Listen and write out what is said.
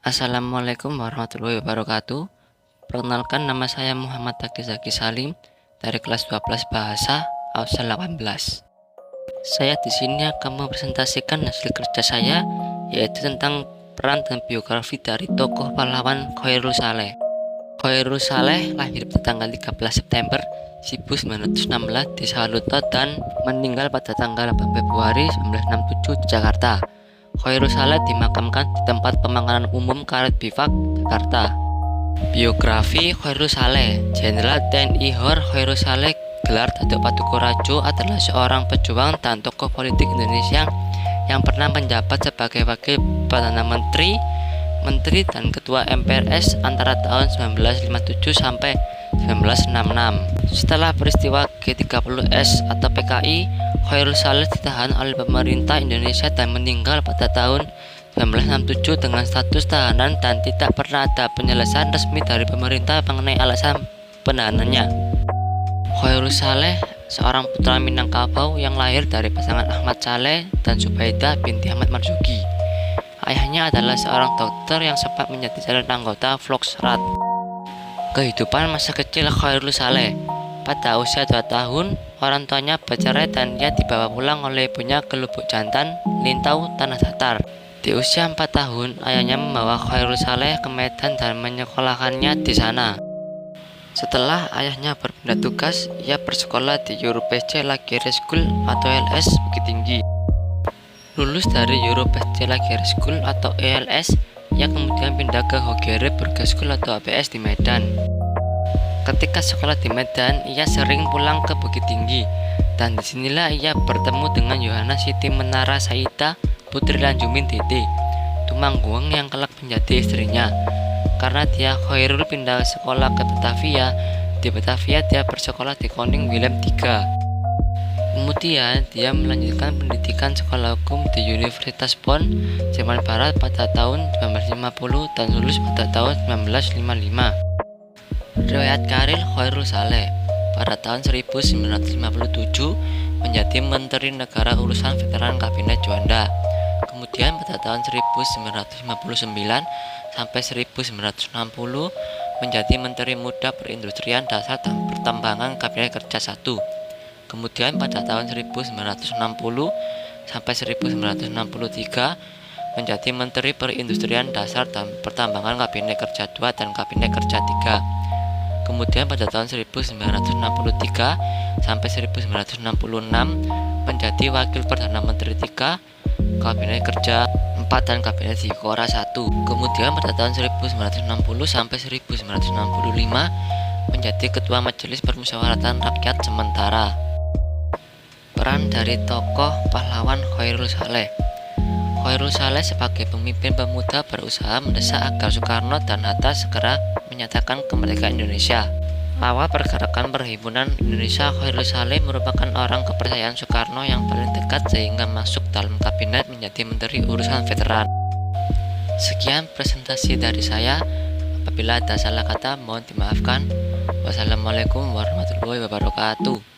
Assalamualaikum warahmatullahi wabarakatuh. Perkenalkan, nama saya Muhammad Taqi Zaki Salim dari kelas 12 Bahasa Ausal 18. Saya di sini akan mempresentasikan hasil kerja saya, yaitu tentang peran dan biografi dari tokoh pahlawan Khairul Saleh. Khairul Saleh lahir pada tanggal 13 September 1916 di Saluto dan meninggal pada tanggal 8 Februari 1967 di Jakarta. Khairul Saleh dimakamkan di tempat pemakaman umum Karet Bifak, Jakarta. Biografi Khairul Saleh. Jenderal TNI Hor Khairul Saleh, gelar Datuk Paduka adalah seorang pejuang dan tokoh politik Indonesia yang pernah menjabat sebagai Wakil Perdana Menteri, Menteri dan Ketua MPRS antara tahun 1957 sampai 1966. Setelah peristiwa G30S atau PKI, Khairul Saleh ditahan oleh pemerintah Indonesia dan meninggal pada tahun 1967 dengan status tahanan dan tidak pernah ada penyelesaian resmi dari pemerintah mengenai alasan penahanannya. Khairul Saleh seorang putra Minangkabau yang lahir dari pasangan Ahmad Saleh dan Subaidah binti Ahmad Marzuki. Ayahnya adalah seorang dokter yang sempat menjadi calon anggota Volksrat. Kehidupan masa kecil Khairul Saleh. Pada usia 2 tahun, orang tuanya bercerai dan ia dibawa pulang oleh ibunya ke Lubuk Jantan, Lintau, Tanah Datar. Di usia 4 tahun, ayahnya membawa Khairul Saleh ke Medan dan menyekolahkannya di sana. Setelah ayahnya berpindah tugas, ia bersekolah di Europece Laguerre School atau ELS Bukit Tinggi. Lulus dari Europece Laguerre School atau ELS, ia kemudian pindah ke Hogere Burger School atau HBS di Medan. Ketika sekolah di Medan, ia sering pulang ke Bukit Tinggi, dan disinilah ia bertemu dengan Yohana Siti Menara Saida, putri Lanjumin Titi Tumanggung yang kelak menjadi istrinya. Karena dia Khairul pindah sekolah ke Batavia, di Batavia dia bersekolah di Koning Willem III. Kemudian dia melanjutkan pendidikan sekolah hukum di Universitas Bonn, Jerman Barat pada tahun 1950 dan lulus pada tahun 1955. Riwayat karir Khairul Saleh. Pada tahun 1957 menjadi Menteri Negara Urusan Veteran Kabinet Juanda. Kemudian pada tahun 1959 sampai 1960 menjadi Menteri Muda Perindustrian Dasar dan Pertambangan Kabinet Kerja 1. Kemudian pada tahun 1960 sampai 1963 menjadi Menteri Perindustrian Dasar dan Pertambangan Kabinet Kerja 2 dan Kabinet Kerja 3. Kemudian pada tahun 1963 sampai 1966 menjadi Wakil Perdana Menteri 3, Kabinet Kerja 4 dan Kabinet Dikora 1. Kemudian pada tahun 1960 sampai 1965 menjadi Ketua Majelis Permusyawaratan Rakyat sementara. Peran dari tokoh pahlawan Khairul Saleh. Khairul Saleh sebagai pemimpin pemuda berusaha mendesak agar Soekarno dan Hatta segera menyatakan kemerdekaan Indonesia. Awal pergerakan Perhimpunan Indonesia, Khairul Saleh merupakan orang kepercayaan Soekarno yang paling dekat sehingga masuk dalam kabinet menjadi Menteri Urusan Veteran. Sekian presentasi dari saya. Apabila ada salah kata mohon dimaafkan. Wassalamualaikum warahmatullahi wabarakatuh.